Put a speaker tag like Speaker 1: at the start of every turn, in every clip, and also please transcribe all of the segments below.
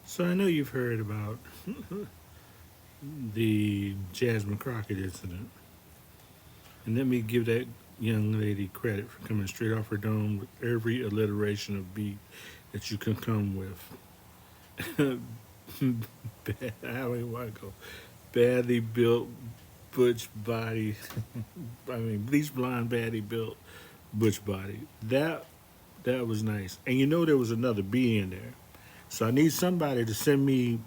Speaker 1: So I know you've heard about the Jasmine Crockett incident, and let me give that young lady credit for coming straight off her dome with every alliteration of beat that you can come with. How do I go? Badly built, butch body. I mean, bleach blonde, badly built, butch body. That was nice. And you know there was another B in there. So I need somebody to send me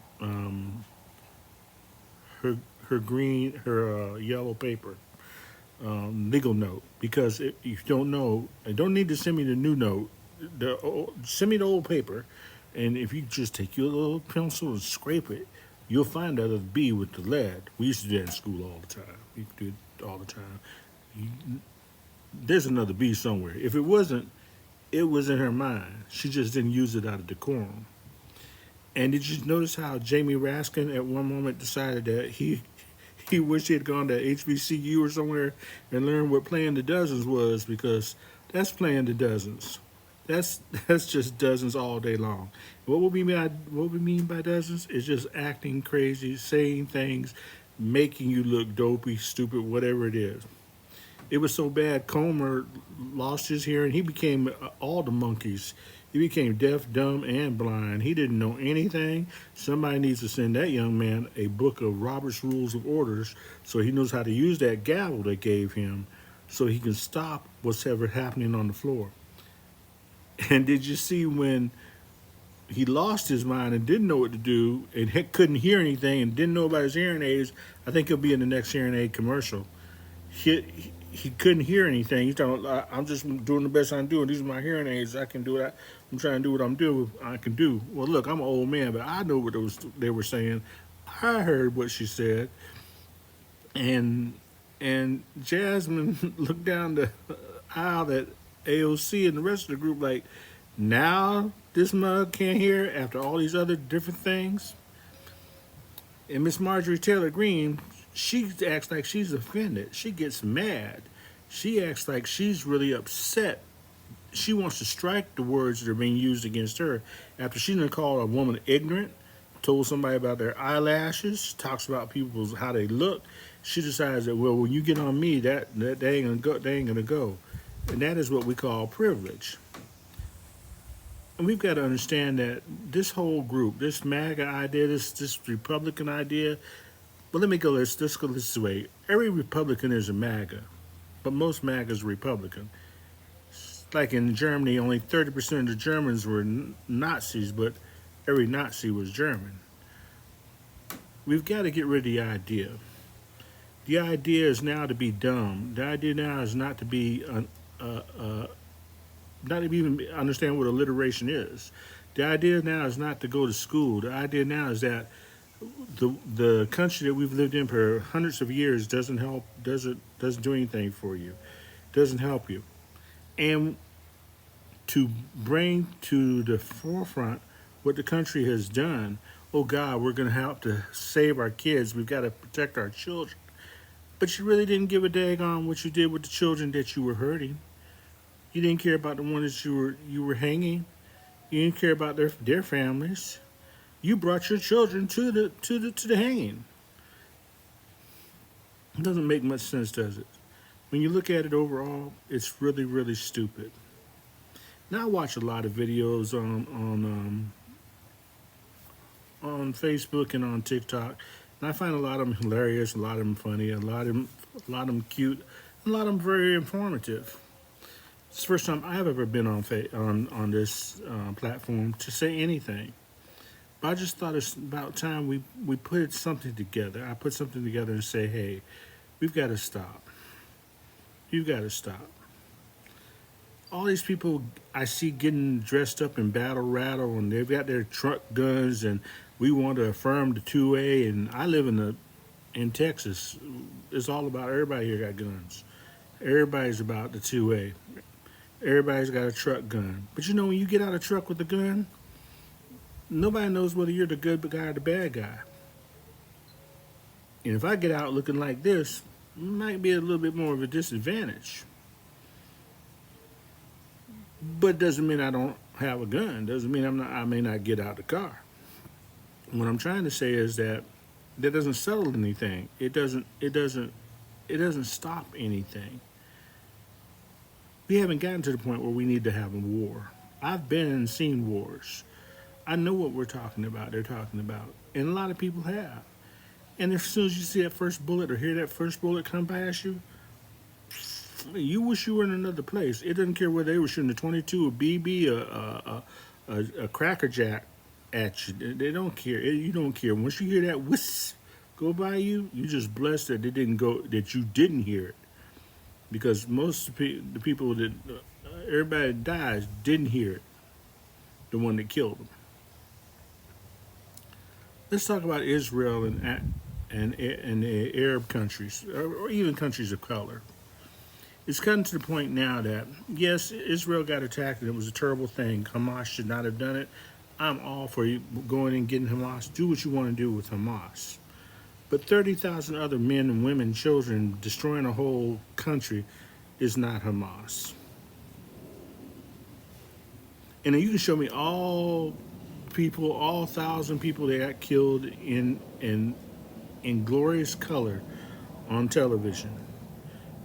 Speaker 1: her her yellow paper legal note, because if you don't know, I don't need to send me the new note. Send me the old paper, and if you just take your little pencil and scrape it, you'll find out a B with the lead. We used to do that in school all the time. We do it all the time. You, there's another B somewhere. If it wasn't, it was in her mind. She just didn't use it out of decorum. And did you notice how Jamie Raskin at one moment decided that he wished he had gone to HBCU or somewhere and learned what playing the dozens was, because that's playing the dozens. That's just dozens all day long. What we mean by dozens is just acting crazy, saying things, making you look dopey, stupid, whatever it is. It was so bad. Comer lost his hearing. He became all the monkeys. He became deaf, dumb, and blind. He didn't know anything. Somebody needs to send that young man a book of Robert's Rules of Orders so he knows how to use that gavel they gave him so he can stop what's ever happening on the floor. And did you see when he lost his mind and didn't know what to do and couldn't hear anything and didn't know about his hearing aids? I think he'll be in the next hearing aid commercial. He couldn't hear anything. He's talking, I'm just doing the best I can do, and these are my hearing aids. I can do it. I'm trying to do what I can do. Well, look, I'm an old man, but I know what they were saying. I heard what she said, and Jasmine looked down the aisle at AOC and the rest of the group like, now this mug can't hear after all these other different things. And Miss Marjorie Taylor Greene, she acts like she's offended. She gets mad. She acts like she's really upset. She wants to strike the words that are being used against her after she done called a woman ignorant, told somebody about their eyelashes, talks about people's how they look. She decides that, well, when you get on me, that they ain't gonna go. They ain't gonna go, and that is what we call privilege. And we've got to understand that this whole group, this MAGA idea, this Republican idea. Well, let me go. Let's go this way. Every Republican is a MAGA, but most MAGAs are Republican. Like in Germany, only 30% of the Germans were Nazis, but every Nazi was German. We've got to get rid of the idea. The idea is now to be dumb. The idea now is not to be not to even understand what alliteration is. The idea now is not to go to school. The idea now is that the country that we've lived in for hundreds of years doesn't do anything for you, doesn't help you, and to bring to the forefront what the country has done. Oh God, we're going to have to save our kids. We've got to protect our children. But you really didn't give a dag on what you did with the children that you were hurting. You didn't care about the ones that you were hanging. You didn't care about their families. You brought your children to the hanging. It doesn't make much sense, does it? When you look at it overall, it's really, really stupid. Now I watch a lot of videos on Facebook and on TikTok, and I find a lot of them hilarious, a lot of them funny, a lot of them cute, a lot of them very informative. It's the first time I've ever been on this platform to say anything. But I just thought it's about time we put something together. I put something together and say, hey, we've got to stop. You've got to stop. All these people I see getting dressed up in battle rattle, and they've got their truck guns, and we want to affirm the 2A. And I live in Texas. It's all about, everybody here got guns. Everybody's about the 2A. Everybody's got a truck gun. But you know, when you get out of a truck with a gun, nobody knows whether you're the good guy or the bad guy. And if I get out looking like this, it might be a little bit more of a disadvantage. But doesn't mean I don't have a gun. Doesn't mean I may not get out of the car. What I'm trying to say is that doesn't settle anything. It doesn't stop anything. We haven't gotten to the point where we need to have a war. I've been and seen wars. I know what we're talking about. They're talking about, and a lot of people have. And as soon as you see that first bullet or hear that first bullet come past you, you wish you were in another place. It doesn't care whether they were shooting a 22, a BB, a Cracker Jack at you. They don't care. You don't care. Once you hear that whisk go by you, you just blessed that they didn't go. That you didn't hear it, because most of the people that everybody that dies didn't hear it. The one that killed them. Let's talk about Israel and the Arab countries, or even countries of color. It's gotten to the point now that, yes, Israel got attacked and it was a terrible thing. Hamas should not have done it. I'm all for you going and getting Hamas. Do what you want to do with Hamas. But 30,000 other men and women, children, destroying a whole country is not Hamas. And then you can show me all people, all 1,000 people that got killed in glorious color on television.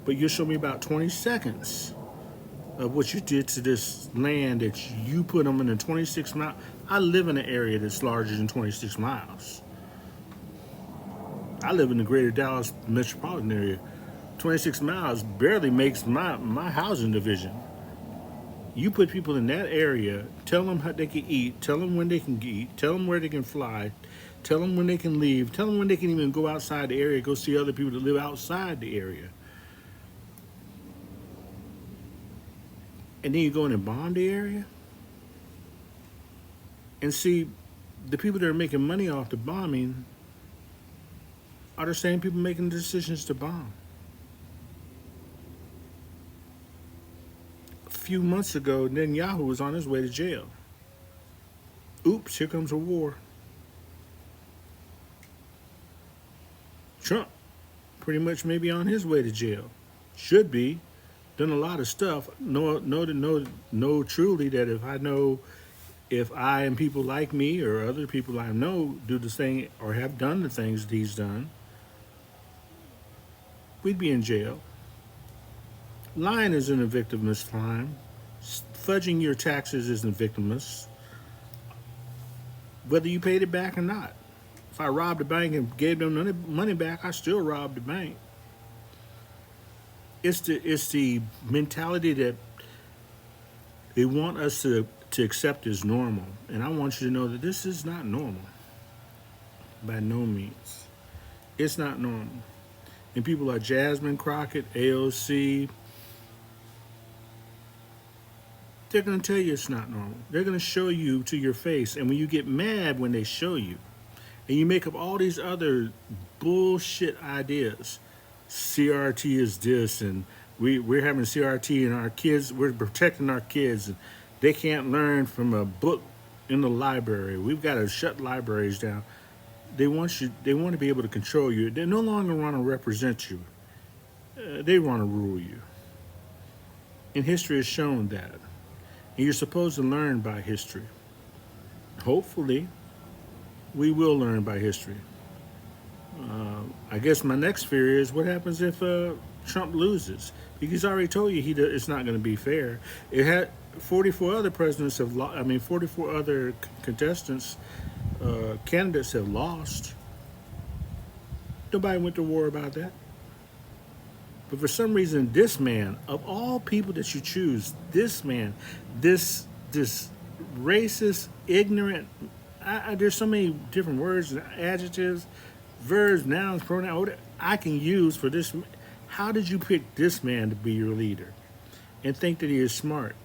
Speaker 1: But you'll show me about 20 seconds of what you did to this land that you put them in a 26 mile. I live in an area that's larger than 26 miles. I live in the greater Dallas metropolitan area. 26 miles barely makes my housing division. You put people in that area, tell them how they can eat, tell them when they can eat, tell them where they can fly, tell them when they can leave, tell them when they can even go outside the area, go see other people that live outside the area. And then you go in and bomb the area? And see, the people that are making money off the bombing are the same people making the decisions to bomb. A few months ago, Netanyahu was on his way to jail. Oops, here comes a war. Trump, pretty much maybe on his way to jail. Should be. Done a lot of stuff. Know truly that if I and people like me or other people I know do the thing or have done the things that he's done, we'd be in jail. Lying is an victimless crime. Fudging your taxes isn't victimless, whether you paid it back or not. If I robbed a bank and gave them money back, I still robbed the bank. It's the mentality that they want us to accept as normal. And I want you to know that this is not normal. By no means. It's not normal. And people like Jasmine Crockett, AOC, they're going to tell you it's not normal. They're going to show you to your face. And when you get mad when they show you, and you make up all these other bullshit ideas, CRT is this, and we're having CRT, and our kids, we're protecting our kids, and they can't learn from a book in the library. We've got to shut libraries down. They want to be able to control you. They no longer want to represent you. They want to rule you. And history has shown that. And you're supposed to learn by history. Hopefully, we will learn by history. I guess my next fear is what happens if Trump loses. Because he's already told you it's not going to be fair. It had 44 other presidents 44 other contestants, candidates have lost. Nobody went to war about that. But for some reason, this man, of all people that you choose, this man, this racist, ignorant, there's so many different words and adjectives, verbs, nouns, pronouns I can use for this. How did you pick this man to be your leader and think that he is smart?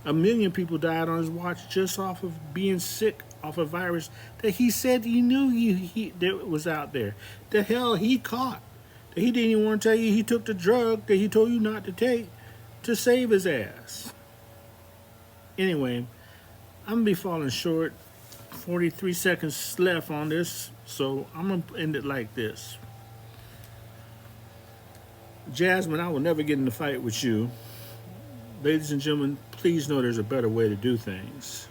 Speaker 1: 1 million people died on his watch just off of being sick off a virus that he said he knew that was out there. The hell he caught. That he didn't even want to tell you he took the drug that he told you not to take to save his ass. Anyway, I'm going to be falling short. 43 seconds left on this, so I'm going to end it like this. Jasmine, I will never get in a fight with you. Ladies and gentlemen, please know there's a better way to do things.